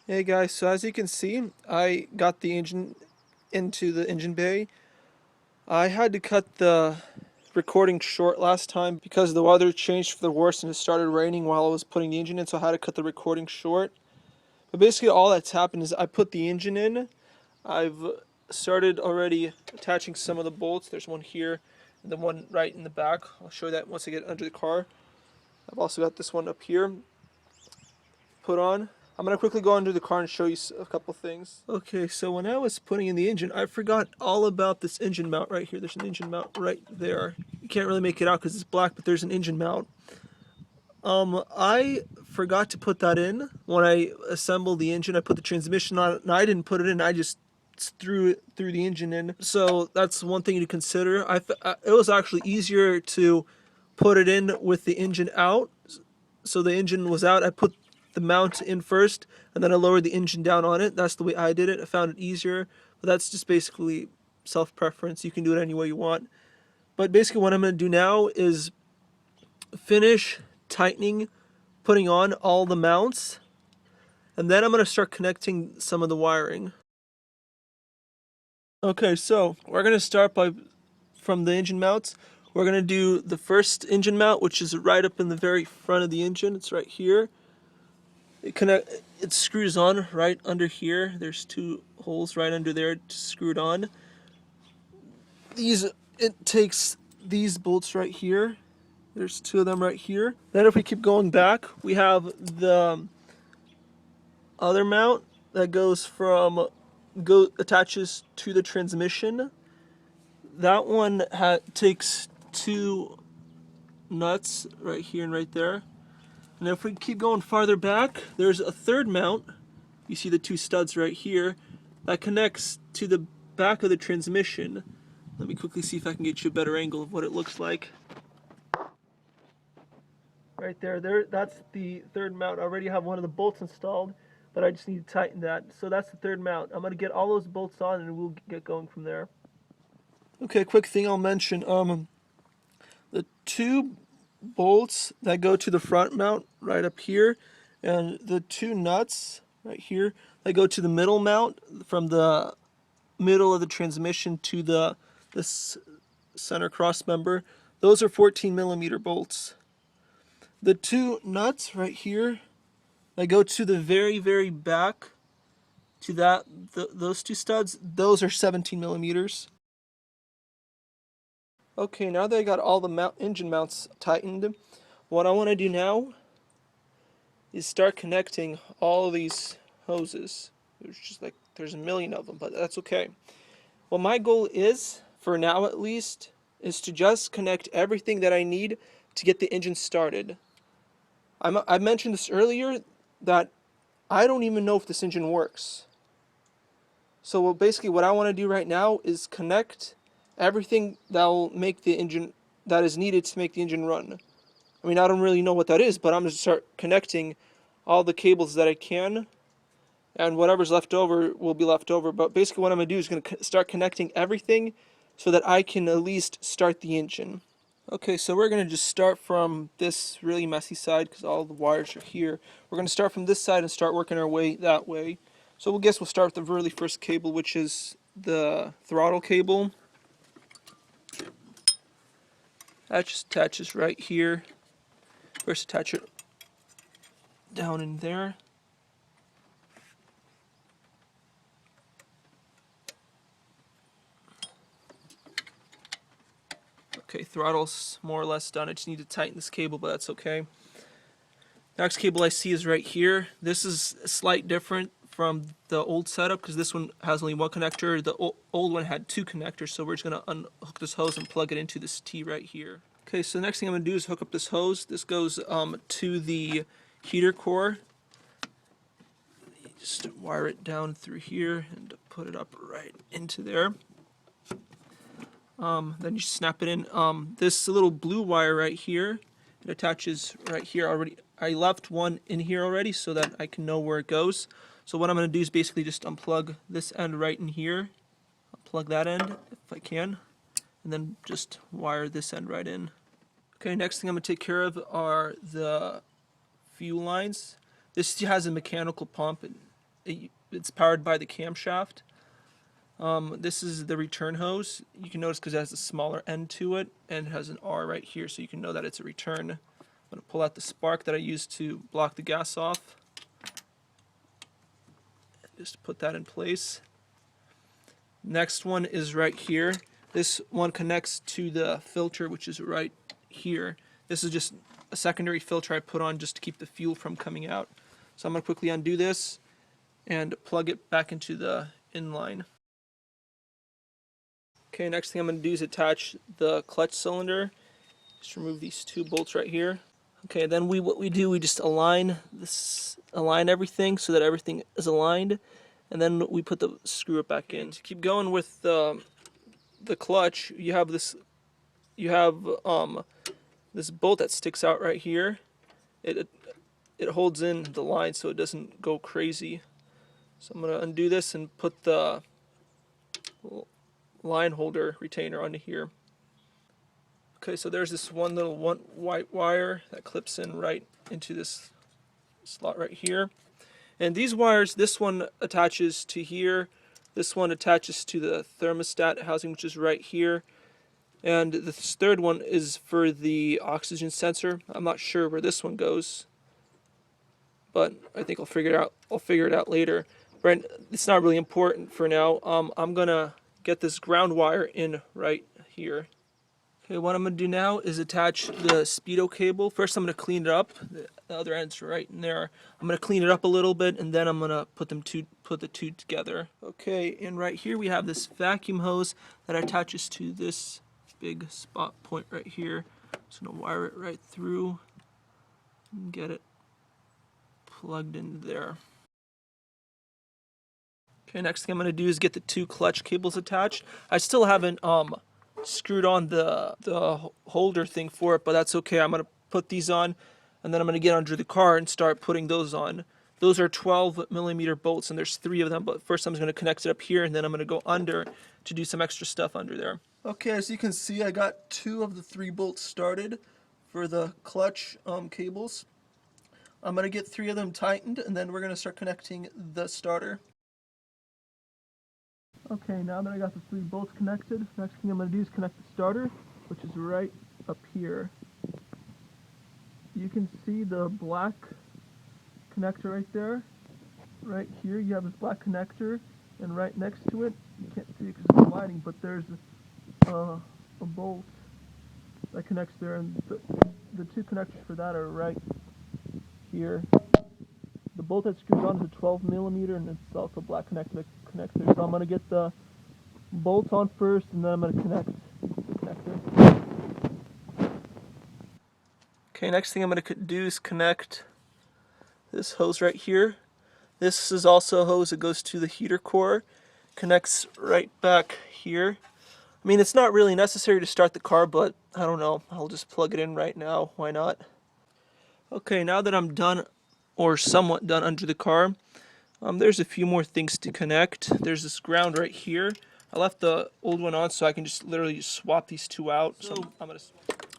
Hey guys, so as you can see, I got the engine into the engine bay. I had to cut the recording short last time because the weather changed for the worse and it started raining while I was putting the engine in, so I had to cut the recording short. But basically all that's happened is I put the engine in. I've started already attaching some of the bolts. There's one here and the one right in the back. I'll show you that once I get under the car. I've also got this one up here put on. I'm going to quickly go under the car and show you a couple things. Okay, so when I was putting in the engine, I forgot all about this engine mount right here. There's an engine mount right there. You can't really make it out because it's black, but there's an engine mount. I forgot to put that in when I assembled the engine. I put the transmission on it, and I didn't put it in. I just threw the engine in. So that's one thing to consider. It was actually easier to put it in with the engine out. So the engine was out. I put the mount in first, and then I lowered the engine down on it. That's the way I did it. I found it easier, but that's just basically self-preference. You can do it any way you want. But basically what I'm going to do now is finish tightening, putting on all the mounts, and then I'm going to start connecting some of the wiring. Okay, so we're going to start from the engine mounts. We're going to do the first engine mount, which is right up in the very front of the engine. It's right here. It screws on right under here. There's two holes right under there to screw it on. It takes these bolts right here. There's two of them right here. Then if we keep going back, we have the other mount that attaches to the transmission. That one takes two nuts right here and right there. And if we keep going farther back, there's a third mount. You see the two studs right here that connects to the back of the transmission. Let me quickly see if I can get you a better angle of what it looks like. Right there, that's the third mount. I already have one of the bolts installed, but I just need to tighten that. So that's the third mount. I'm going to get all those bolts on and we'll get going from there. Okay, quick thing I'll mention. The two bolts that go to the front mount right up here, and the two nuts right here that go to the middle mount from the middle of the transmission to this center cross member. Those are 14 millimeter bolts. The two nuts right here that go to the very back to those two studs, those are 17 millimeters. Okay, now that I got all the engine mounts tightened, what I want to do now is start connecting all of these hoses. There's a million of them, but that's okay. Well, my goal is, for now at least, is to just connect everything that I need to get the engine started. I mentioned this earlier that I don't even know if this engine works. So basically what I want to do right now is connect everything that will make the engine, that is needed to make the engine run. I mean, I don't really know what that is, but I'm going to start connecting all the cables that I can, and whatever's left over will be left over. But basically what I'm going to do is going to start connecting everything so that I can at least start the engine. Okay, so we're going to just start from this really messy side because all the wires are here. We're going to start from this side and start working our way that way. So we'll start with the really first cable, which is the throttle cable. That just attaches right here. First attach it down in there. Okay, throttle's more or less done. I just need to tighten this cable, but that's okay. Next cable I see is right here. This is a slight different from the old setup because this one has only one connector. The old one had two connectors, so we're just going to unhook this hose and plug it into this T right here. Okay, so the next thing I'm going to do is hook up this hose. This goes to the heater core. Just wire it down through here and put it up right into there. Then you snap it in. This little blue wire right here, it attaches right here already. I left one in here already so that I can know where it goes. So what I'm going to do is basically just unplug this end right in here. Unplug that end if I can. And then just wire this end right in. Okay, next thing I'm going to take care of are the fuel lines. This has a mechanical pump. it's powered by the camshaft. This is the return hose. You can notice because it has a smaller end to it and it has an R right here, so you can know that it's a return. I'm going to pull out the spark that I used to block the gas off. Just put that in place. Next one is right here. This one connects to the filter, which is right here. This is just a secondary filter I put on just to keep the fuel from coming out. So I'm going to quickly undo this and plug it back into the inline. Okay, next thing I'm going to do is attach the clutch cylinder. Just remove these two bolts right here. Okay, then what we do, we just align everything so that everything is aligned, and then we put the screw back in. To keep going with the clutch, you have this bolt that sticks out right here. It holds in the line so it doesn't go crazy. So I'm going to undo this and put the line holder retainer onto here. Okay, so there's this one little white wire that clips in right into this slot right here. And these wires, this one attaches to here, this one attaches to the thermostat housing, which is right here. And this third one is for the oxygen sensor. I'm not sure where this one goes, but I think I'll figure it out later. Right, it's not really important for now. I'm gonna get this ground wire in right here. Okay, what I'm gonna do now is attach the speedo cable. First, I'm gonna clean it up. The other end's right in there. I'm gonna clean it up a little bit, and then I'm gonna put the two together. Okay, and right here we have this vacuum hose that attaches to this big spot point right here. Just gonna wire it right through and get it plugged in there. Okay, next thing I'm gonna do is get the two clutch cables attached. I still haven't screwed on the holder thing for it, but that's okay. I'm gonna put these on, and then I'm gonna get under the car and start putting those on. Those are 12mm bolts, and there's 3 of them, but first I'm just gonna connect it up here, and then I'm gonna go under to do some extra stuff under there. Okay, as you can see, I got 2 of the 3 bolts started for the clutch cables. I'm gonna get 3 of them tightened, and then we're gonna start connecting the starter. Okay, now that I got the 3 bolts connected, next thing I'm going to do is connect the starter, which is right up here. You can see the black connector right there. Right here you have this black connector, and right next to it, you can't see it because of the lighting, but there's a bolt that connects there, and the 2 connectors for that are right here. The bolt that screws on is a 12mm, and it's also black connector. So I'm going to get the bolts on first, and then I'm going to connect the connector. Okay, next thing I'm going to do is connect this hose right here. This is also a hose that goes to the heater core. Connects right back here. I mean, it's not really necessary to start the car, but I don't know. I'll just plug it in right now. Why not? Okay, now that I'm done, or somewhat done under the car, there's a few more things to connect. There's this ground right here. I left the old one on so I can just literally swap these 2 out. So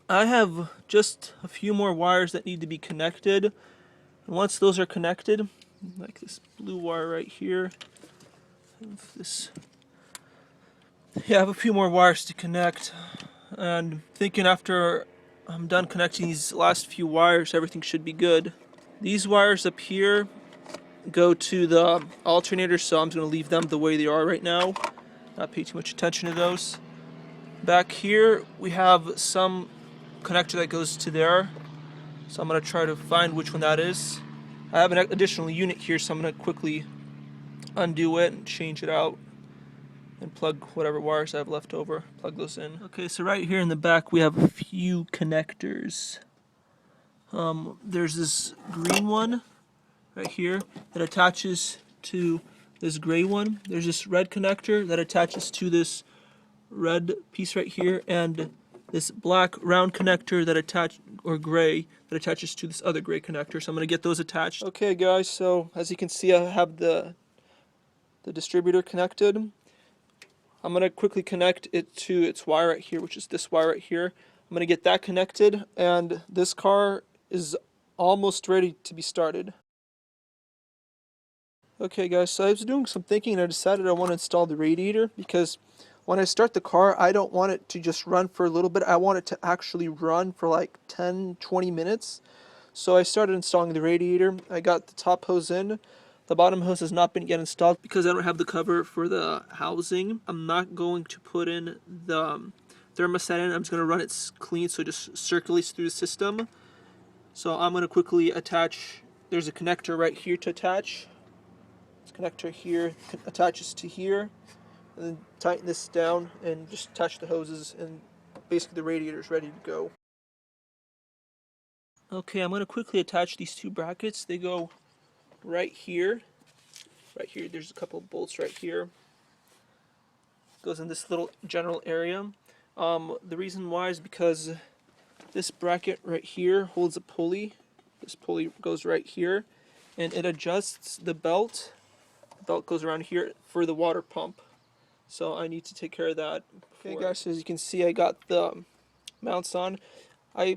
I have just a few more wires that need to be connected. And once those are connected, like this blue wire right here, I have a few more wires to connect. And thinking after I'm done connecting these last few wires, everything should be good. These wires up here go to the alternator, so I'm just going to leave them the way they are right now. Not pay too much attention to those. Back here we have some connector that goes to there, so I'm going to try to find which one that is. I have an additional unit here, so I'm going to quickly undo it and change it out and plug whatever wires I have left over. Plug those in. Okay, so right here in the back we have a few connectors. There's this green one right here that attaches to this gray one. There's this red connector that attaches to this red piece right here, and this black round connector that gray that attaches to this other gray connector. So I'm going to get those attached. Okay guys, so as you can see, I have the distributor connected. I'm going to quickly connect it to its wire right here, which is this wire right here. I'm going to get that connected, and this car is almost ready to be started. Okay guys, so I was doing some thinking and I decided I want to install the radiator because when I start the car, I don't want it to just run for a little bit. I want it to actually run for like 10-20 minutes. So I started installing the radiator. I got the top hose in. The bottom hose has not been yet installed because I don't have the cover for the housing. I'm not going to put in the thermostat in. I'm just going to run it clean so it just circulates through the system. So I'm going to quickly attach, there's a connector right here to attach. This connector here attaches to here. And then tighten this down and just attach the hoses, and basically the radiator is ready to go. Okay, I'm going to quickly attach these two brackets. They go right here. Right here, there's a couple of bolts right here. Goes in this little general area. The reason why is because this bracket right here holds a pulley. This pulley goes right here, and it adjusts the belt. The belt goes around here for the water pump. So I need to take care of that. Okay guys, so as you can see, I got the mounts on. I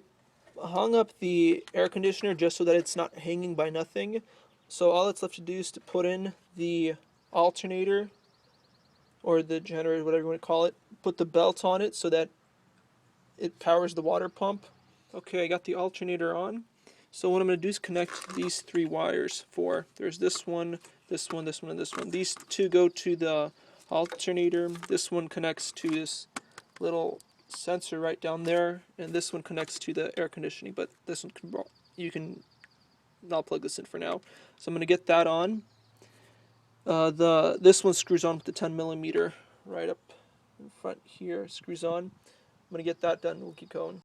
hung up the air conditioner just so that it's not hanging by nothing. So all that's left to do is to put in the alternator or the generator, whatever you want to call it. Put the belt on it so that it powers the water pump. Okay, I got the alternator on. So what I'm going to do is connect these three wires. There's this one, this one, this one, and this one. These two go to the alternator. This one connects to this little sensor right down there, and this one connects to the air conditioning, but this one I'll plug this in for now. So I'm going to get that on. This one screws on with the 10mm right up in front here, screws on. I'm going to get that done and we'll keep going.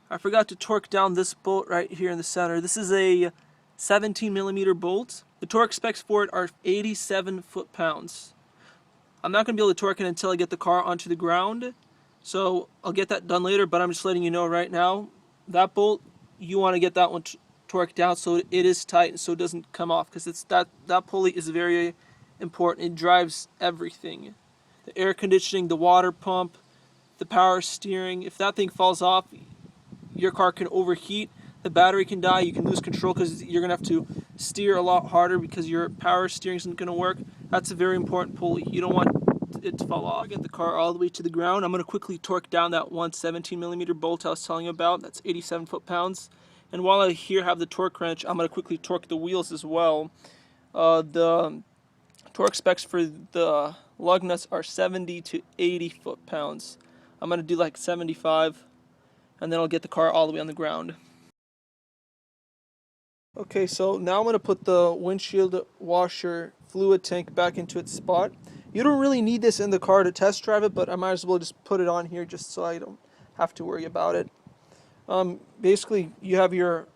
I forgot to torque down this bolt right here in the center. This is a 17mm bolt. The torque specs for it are 87 foot-pounds. I'm not going to be able to torque it until I get the car onto the ground, so I'll get that done later, but I'm just letting you know right now, that bolt, you want to get that one torqued down so it is tight and so it doesn't come off, because that pulley is very important. It drives everything. The air conditioning, the water pump, the power steering. If that thing falls off, your car can overheat, the battery can die, you can lose control because you're going to have to steer a lot harder because your power steering isn't going to work. That's a very important pulley. You don't want it to fall off. Get the car all the way to the ground. I'm going to quickly torque down that one 17mm bolt I was telling you about. That's 87 foot-pounds. And while I here have the torque wrench, I'm going to quickly torque the wheels as well. The torque specs for the lug nuts are 70 to 80 foot-pounds. I'm going to do like 75. And then I'll get the car all the way on the ground. Okay, so now I'm going to put the windshield washer fluid tank back into its spot. You don't really need this in the car to test drive it, but I might as well just put it on here just so I don't have to worry about it. Basically, you have your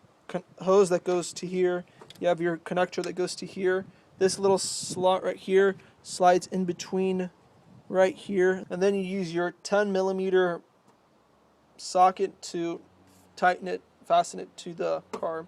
hose that goes to here. You have your connector that goes to here. This little slot right here slides in between right here. And then you use your 10mm socket to tighten it, fasten it to the car.